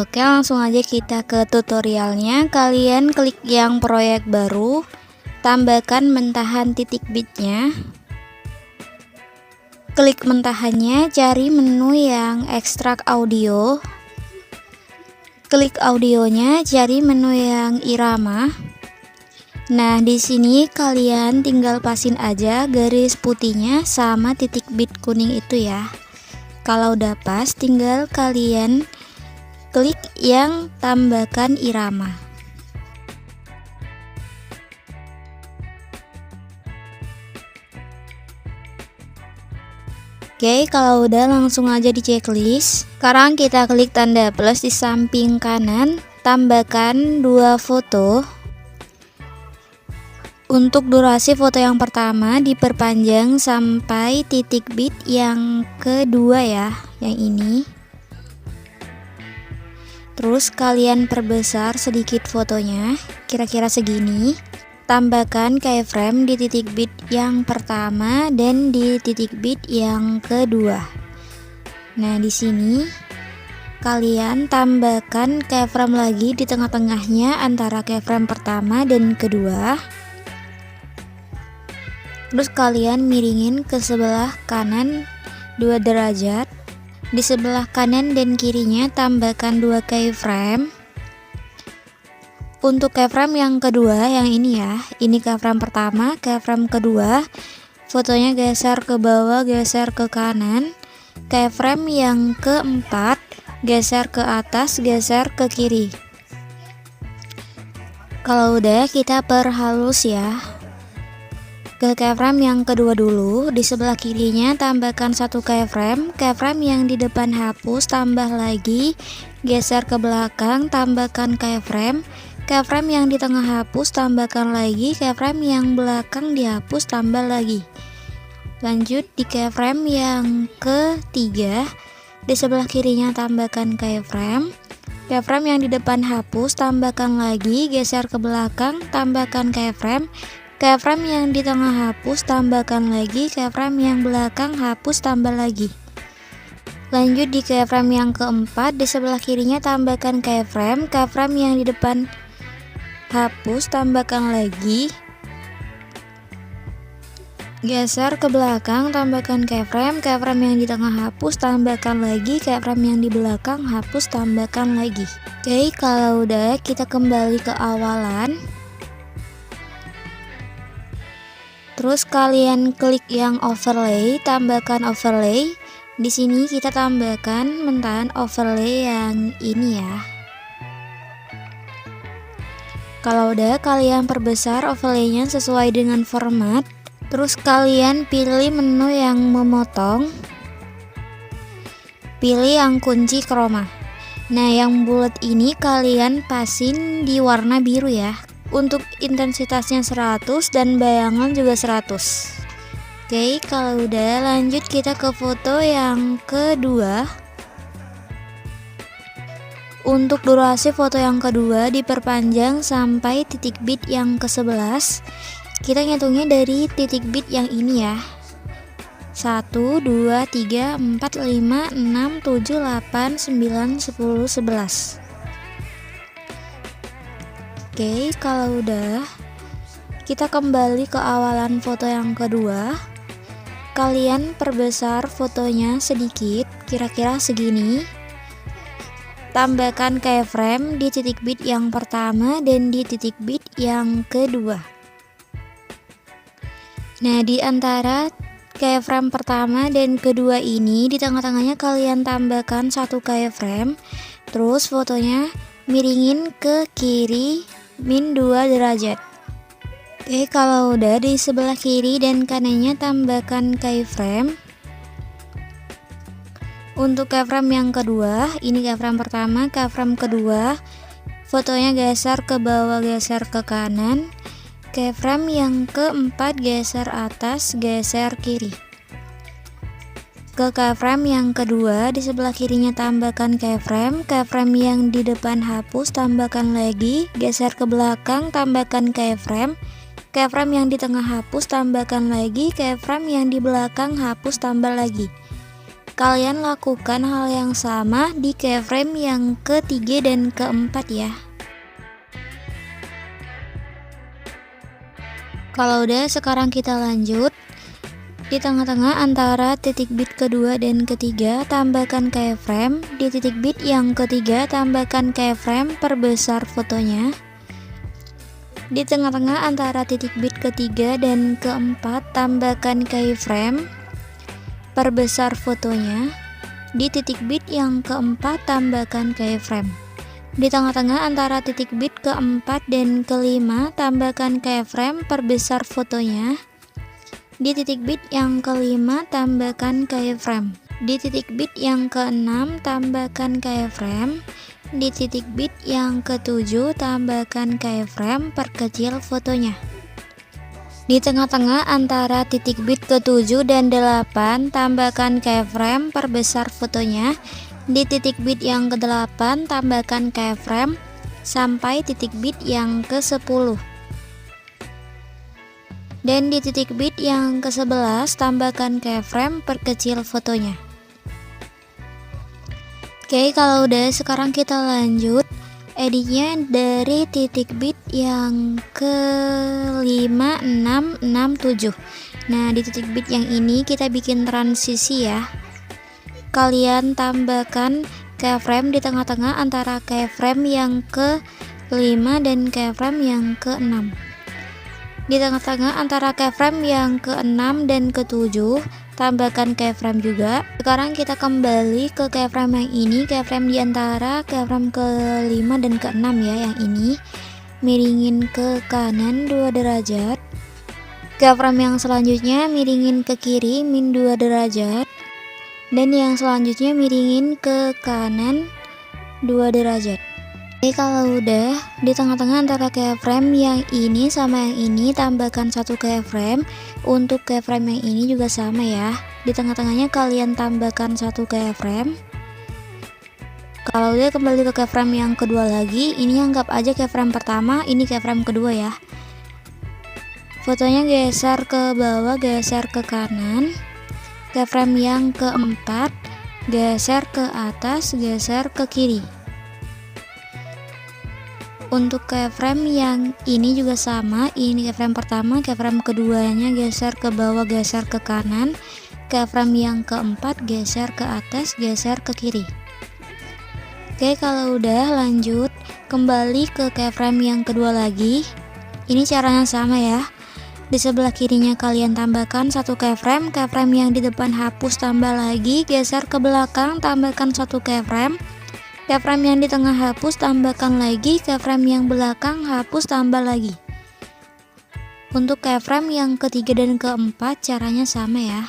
Oke, langsung aja kita ke tutorialnya. Kalian klik yang proyek baru, tambahkan mentahan titik bitnya. Klik mentahannya, cari menu yang ekstrak audio. Klik audionya, cari menu yang irama. Nah, di sini kalian tinggal pasin aja garis putihnya sama titik bit kuning itu ya. Kalau udah pas, tinggal kalian klik yang tambahkan irama. Oke, kalau udah langsung aja di checklist. Sekarang kita klik tanda plus di samping kanan, tambahkan 2 foto. Untuk durasi foto yang pertama diperpanjang sampai titik bit yang kedua ya, yang ini. Terus kalian perbesar sedikit fotonya, kira-kira segini. Tambahkan keyframe di titik bit yang pertama dan di titik bit yang kedua. Nah, di sini kalian tambahkan keyframe lagi di tengah-tengahnya antara keyframe pertama dan kedua. Terus kalian miringin ke sebelah kanan 2 derajat. Di sebelah kanan dan kirinya tambahkan 2 keyframe. Untuk keyframe yang kedua, yang ini ya, ini keyframe pertama, keyframe kedua, fotonya geser ke bawah, geser ke kanan. Keyframe yang keempat, geser ke atas, geser ke kiri. Kalau udah, kita perhalus ya. Ke keyframe yang kedua dulu, di sebelah kirinya tambahkan 1 keyframe. Keyframe yang di depan hapus, tambah lagi, geser ke belakang, tambahkan keyframe. Keyframe yang di tengah hapus, tambahkan lagi. Keyframe yang belakang dihapus, tambah lagi. Lanjut di keyframe yang ketiga, di sebelah kirinya tambahkan keyframe. Keyframe yang di depan hapus, tambahkan lagi, geser ke belakang, tambahkan keyframe. Keyframe yang di tengah hapus, tambahkan lagi. Keyframe yang belakang hapus, tambah lagi. Lanjut di keyframe yang keempat, di sebelah kirinya tambahkan keyframe. Keyframe yang di depan hapus, tambahkan lagi. Geser ke belakang, tambahkan keyframe. Keyframe yang di tengah hapus, tambahkan lagi. Keyframe yang di belakang hapus, tambahkan lagi. Oke, kalau udah, kita kembali ke awalan. Terus kalian klik yang overlay, tambahkan overlay. Di sini kita tambahkan mentahan overlay yang ini ya. Kalau udah, kalian perbesar overlaynya sesuai dengan format. Terus kalian pilih menu yang memotong. Pilih yang kunci chroma. Nah, yang bulat ini kalian pasin di warna biru ya. Untuk intensitasnya 100 dan bayangan juga 100. Oke, kalau udah, lanjut kita ke foto yang kedua. Untuk durasi foto yang kedua diperpanjang sampai titik bit yang ke-11. Kita ngitungnya dari titik bit yang ini ya. 1, 2, 3, 4, 5, 6, 7, 8, 9, 10, 11. Oke, kalau udah, kita kembali ke awalan foto yang kedua. Kalian perbesar fotonya sedikit, kira-kira segini. Tambahkan keyframe di titik bit yang pertama dan di titik bit yang kedua. Nah, di antara keyframe pertama dan kedua ini, di tengah-tengahnya kalian tambahkan 1 keyframe. Terus fotonya miringin ke kiri min 2 derajat. Oke, kalau udah, di sebelah kiri dan kanannya tambahkan keyframe. Untuk keyframe yang kedua, ini keyframe pertama, keyframe kedua, fotonya geser ke bawah, geser ke kanan. Keyframe yang keempat, geser atas, geser kiri. Ke keyframe yang kedua, di sebelah kirinya tambahkan keyframe. Keyframe yang di depan hapus, tambahkan lagi, geser ke belakang, tambahkan keyframe. Keyframe yang di tengah hapus, tambahkan lagi. Keyframe yang di belakang hapus, tambah lagi. Kalian lakukan hal yang sama di keyframe yang ketiga dan keempat ya. Kalau udah, sekarang kita lanjut. Di tengah-tengah antara titik bit kedua dan ketiga, tambahkan keyframe. Di titik bit yang ketiga, tambahkan keyframe, perbesar fotonya. Di tengah-tengah antara titik bit ketiga dan keempat, tambahkan keyframe, perbesar fotonya. Di titik bit yang keempat, tambahkan keyframe. Di tengah-tengah antara titik bit keempat dan kelima, tambahkan keyframe, perbesar fotonya. Di titik bit yang kelima, tambahkan keyframe. Di titik bit yang keenam, tambahkan keyframe. Di titik bit yang ketujuh, tambahkan keyframe, perkecil fotonya. Di tengah-tengah antara titik bit ke-7 dan 8, tambahkan keyframe, perbesar fotonya. Di titik bit yang ke-8, tambahkan keyframe sampai titik bit yang ke-10. Dan di titik bit yang ke-11, tambahkan keyframe, perkecil fotonya. Oke, kalau udah, sekarang kita lanjut editnya dari titik bit yang ke-5, 6, 6, 7. Nah, di titik bit yang ini kita bikin transisi ya. Kalian tambahkan keyframe di tengah-tengah antara keyframe yang ke-5 dan keyframe yang ke-6. Di tengah-tengah antara keyframe yang ke-6 dan ke-7, tambahkan keyframe juga. Sekarang kita kembali ke keyframe yang ini, keyframe di antara keyframe ke-5 dan ke-6 ya, yang ini. Miringin ke kanan 2 derajat. Keyframe yang selanjutnya miringin ke kiri min 2 derajat. Dan yang selanjutnya miringin ke kanan 2 derajat. Oke, kalau udah, di tengah-tengah antara keyframe yang ini sama yang ini, tambahkan satu keyframe. Untuk keyframe yang ini juga sama ya. Di tengah-tengahnya kalian tambahkan satu keyframe. Kalau udah, kembali ke keyframe yang kedua lagi. Ini anggap aja keyframe pertama, ini keyframe kedua ya. Fotonya geser ke bawah, geser ke kanan. Keyframe yang keempat, geser ke atas, geser ke kiri. Untuk keyframe yang ini juga sama, ini keyframe pertama, keyframe keduanya geser ke bawah, geser ke kanan. Keyframe yang keempat geser ke atas, geser ke kiri. Oke, kalau udah, lanjut kembali ke keyframe yang kedua lagi. Ini caranya sama ya. Di sebelah kirinya kalian tambahkan satu keyframe, keyframe yang di depan hapus, tambah lagi, geser ke belakang, tambahkan satu keyframe. Keyframe yang di tengah hapus, tambahkan lagi, keyframe yang belakang hapus, tambah lagi. Untuk keyframe yang ketiga dan keempat caranya sama ya.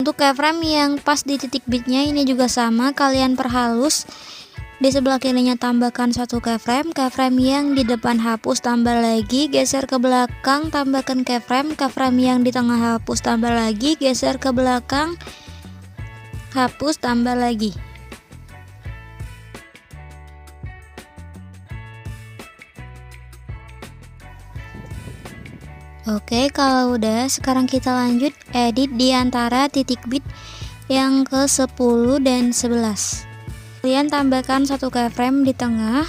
Untuk keyframe yang pas di titik bitnya ini juga sama, kalian perhalus. Di sebelah kirinya tambahkan satu keyframe, keyframe yang di depan hapus, tambah lagi, geser ke belakang, tambahkan keyframe, keyframe yang di tengah hapus, tambah lagi, geser ke belakang, hapus, tambah lagi. Oke, kalau udah, sekarang kita lanjut edit di antara titik bit yang ke-10 dan 11. Kalian tambahkan satu keyframe di tengah,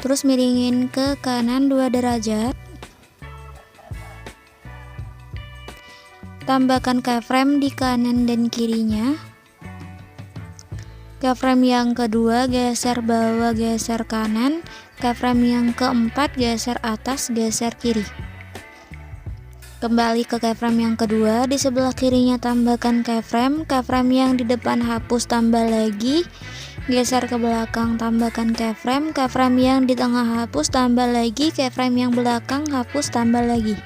terus miringin ke kanan 2 derajat. Tambahkan keyframe di kanan dan kirinya. Keyframe yang kedua geser bawah, geser kanan. Keyframe yang keempat geser atas, geser kiri. Kembali ke keyframe yang kedua, di sebelah kirinya tambahkan keyframe, keyframe yang di depan hapus, tambah lagi, geser ke belakang, tambahkan keyframe, keyframe yang di tengah hapus, tambah lagi, keyframe yang belakang hapus, tambah lagi.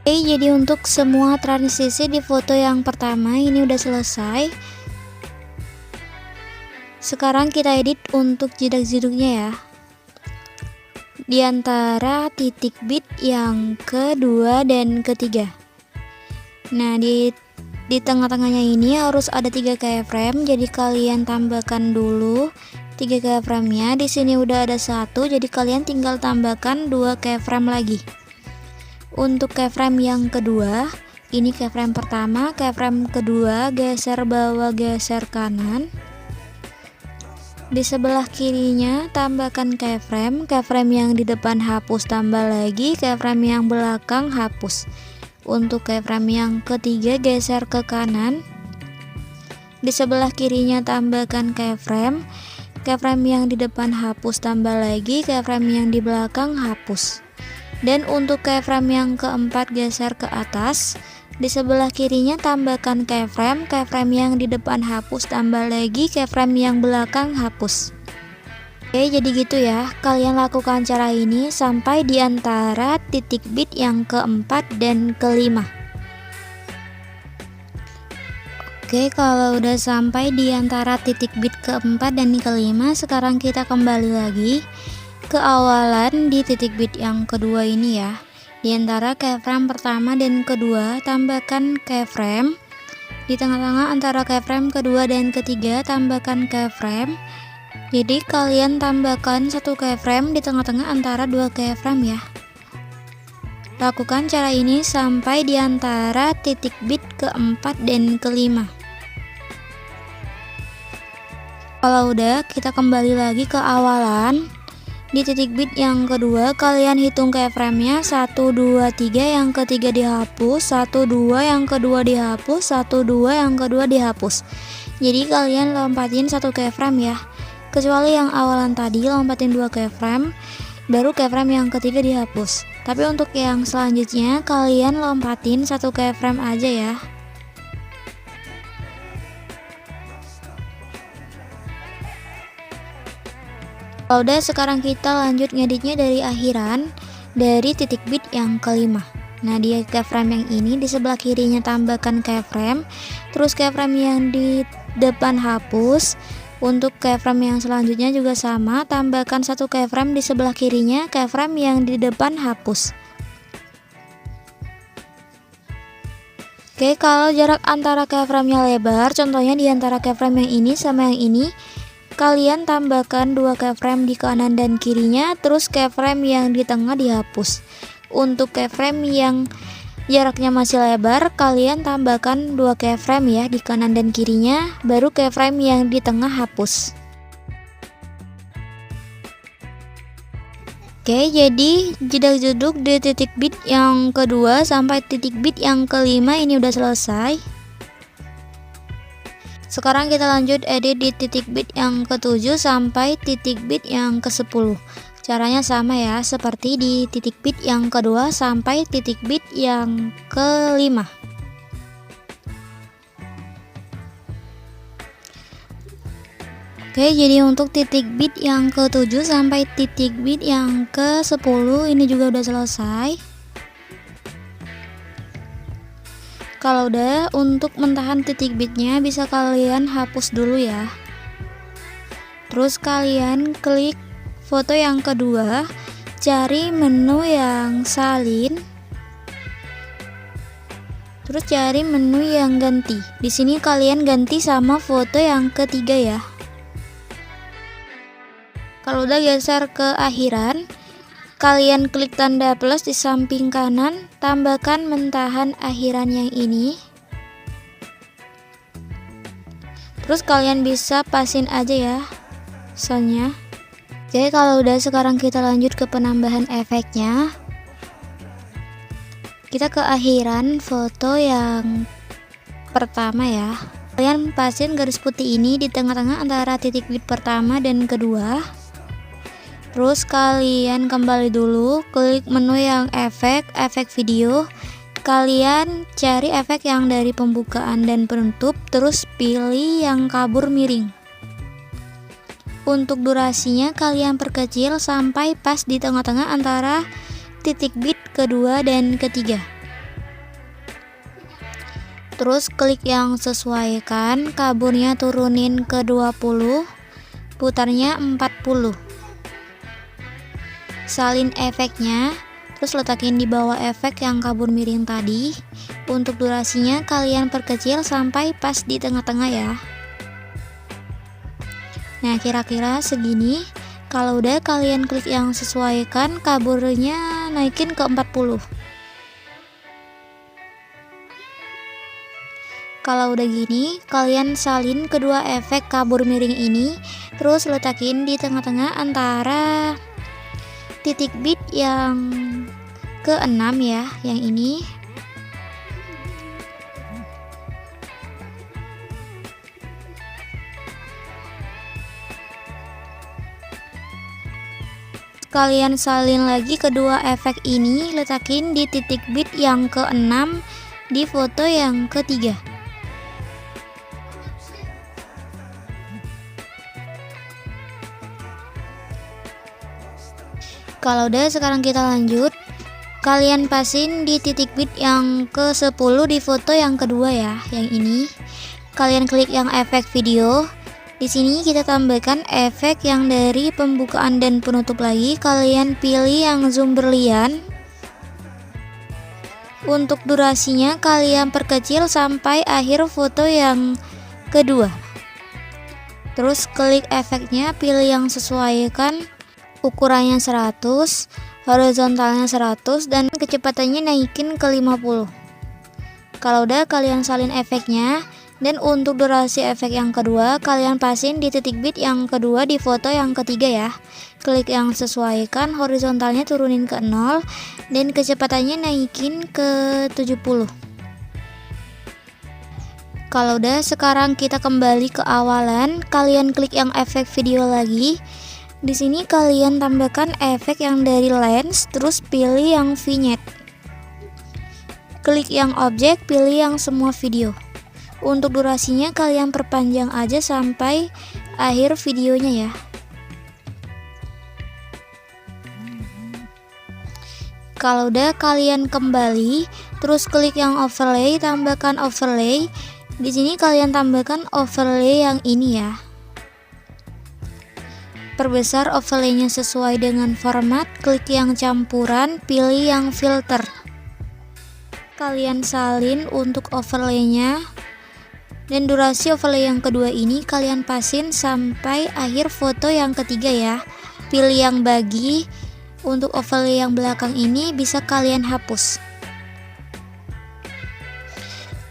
Oke, jadi untuk semua transisi di foto yang pertama ini udah selesai. Sekarang kita edit untuk jidak-jiduknya ya. Di antara titik bit yang kedua dan ketiga. Nah, di tengah-tengahnya ini harus ada 3 keyframe, jadi kalian tambahkan dulu 3 keyframe-nya. Di sini udah ada 1, jadi kalian tinggal tambahkan 2 keyframe lagi. Untuk keyframe yang kedua, ini keyframe pertama, keyframe kedua geser bawah, geser kanan. Di sebelah kirinya tambahkan keyframe, keyframe yang di depan hapus, tambah lagi keyframe yang belakang hapus. Untuk keyframe yang ketiga geser ke kanan. Di sebelah kirinya tambahkan keyframe, keyframe yang di depan hapus, tambah lagi keyframe yang di belakang hapus. Dan untuk keyframe yang keempat geser ke atas. Di sebelah kirinya tambahkan keyframe, keyframe yang di depan hapus, tambah lagi keyframe yang belakang hapus. Oke, jadi gitu ya. Kalian lakukan cara ini sampai di antara titik bit yang keempat dan kelima. Oke, kalau udah sampai di antara titik bit keempat dan kelima, sekarang kita kembali lagi ke awalan di titik bit yang kedua ini ya. Di antara keyframe pertama dan kedua tambahkan keyframe. Di tengah-tengah antara keyframe kedua dan ketiga tambahkan keyframe. Jadi kalian tambahkan satu keyframe di tengah-tengah antara dua keyframe ya. Lakukan cara ini sampai di antara titik bit keempat dan kelima. Kalau udah, kita kembali lagi ke awalan. Di titik bit yang kedua kalian hitung keyframe-nya 1 2 3, yang ketiga dihapus, 1 2, yang kedua dihapus, 1 2, yang kedua dihapus. Jadi kalian lompatin satu keyframe ya. Kecuali yang awalan tadi lompatin 2 keyframe, baru keyframe yang ketiga dihapus. Tapi untuk yang selanjutnya kalian lompatin satu keyframe aja ya. Kalau udah, sekarang kita lanjut ngeditnya dari akhiran, dari titik bit yang kelima. Nah, di keyframe yang ini di sebelah kirinya tambahkan keyframe, terus keyframe yang di depan hapus. Untuk keyframe yang selanjutnya juga sama, tambahkan satu keyframe di sebelah kirinya, keyframe yang di depan hapus. Oke, kalau jarak antara keyframe-nya lebar, contohnya di antara keyframe yang ini sama yang ini, kalian tambahkan 2 keyframe di kanan dan kirinya, terus keyframe yang di tengah dihapus. Untuk keyframe yang jaraknya masih lebar, kalian tambahkan 2 keyframe ya di kanan dan kirinya, baru keyframe yang di tengah hapus. Oke, jadi jedak-jeduk di titik bit yang kedua sampai titik bit yang kelima ini udah selesai. Sekarang kita lanjut edit di titik bit yang ke-7 sampai titik bit yang ke-10. Caranya sama ya, seperti di titik bit yang kedua sampai titik bit yang ke-5. Oke, jadi untuk titik bit yang ke-7 sampai titik bit yang ke-10 ini juga udah selesai. Kalau udah, untuk mentahan titik bitnya bisa kalian hapus dulu ya. Terus kalian klik foto yang kedua, cari menu yang salin, terus cari menu yang ganti. Di sini kalian ganti sama foto yang ketiga ya. Kalau udah, geser ke akhiran, kalian klik tanda plus di samping kanan, tambahkan mentahan akhiran yang ini. Terus kalian bisa pasin aja ya soundnya. Oke, kalau udah, sekarang kita lanjut ke penambahan efeknya. Kita ke akhiran foto yang pertama ya. Kalian pasin garis putih ini di tengah-tengah antara titik bit pertama dan kedua. Terus kalian kembali dulu, klik menu yang efek video. Kalian cari efek yang dari pembukaan dan penutup, terus pilih yang kabur miring. Untuk durasinya kalian perkecil sampai pas di tengah-tengah antara titik bit kedua dan ketiga. Terus klik yang sesuaikan, kaburnya turunin ke 20, putarnya 40. Salin efeknya, terus letakin di bawah efek yang kabur miring tadi. Untuk durasinya kalian perkecil sampai pas di tengah-tengah ya. Nah, kira-kira segini. Kalau udah, kalian klik yang sesuaikan, kaburnya naikin ke 40. Kalau udah gini, kalian salin kedua efek kabur miring ini, terus letakin di tengah-tengah antara titik bit yang ke-6 ya, yang ini. Kalian salin lagi kedua efek ini, letakin di titik bit yang ke-6 di foto yang ketiga. Kalau udah, sekarang kita lanjut. Kalian pasin di titik bit yang ke-10 di foto yang kedua ya, yang ini. Kalian klik yang efek video. Di sini kita tambahkan efek yang dari pembukaan dan penutup lagi. Kalian pilih yang zoom berlian. Untuk durasinya kalian perkecil sampai akhir foto yang kedua. Terus klik efeknya, pilih yang sesuaikan, ukurannya 100, horizontalnya 100, dan kecepatannya naikin ke 50. Kalau udah, kalian salin efeknya. Dan untuk durasi efek yang kedua, kalian pasin di titik bit yang kedua di foto yang ketiga ya. Klik yang sesuaikan, horizontalnya turunin ke 0, dan kecepatannya naikin ke 70. Kalau udah, sekarang kita kembali ke awalan. Kalian klik yang efek video lagi. Di sini kalian tambahkan efek yang dari lens, terus pilih yang vignette. Klik yang objek, pilih yang semua video. Untuk durasinya kalian perpanjang aja sampai akhir videonya ya. Kalau udah, kalian kembali, terus klik yang overlay, tambahkan overlay. Di sini kalian tambahkan overlay yang ini ya. Perbesar overlaynya sesuai dengan format, klik yang campuran, pilih yang filter. Kalian salin untuk overlaynya. Dan durasi overlay yang kedua ini kalian pasin sampai akhir foto yang ketiga ya. Pilih yang bagi. Untuk overlay yang belakang ini bisa kalian hapus.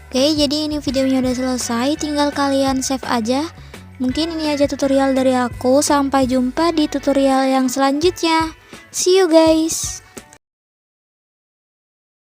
Oke, jadi ini videonya udah selesai, tinggal kalian save aja. Mungkin ini aja tutorial dari aku. Sampai jumpa di tutorial yang selanjutnya. See you guys.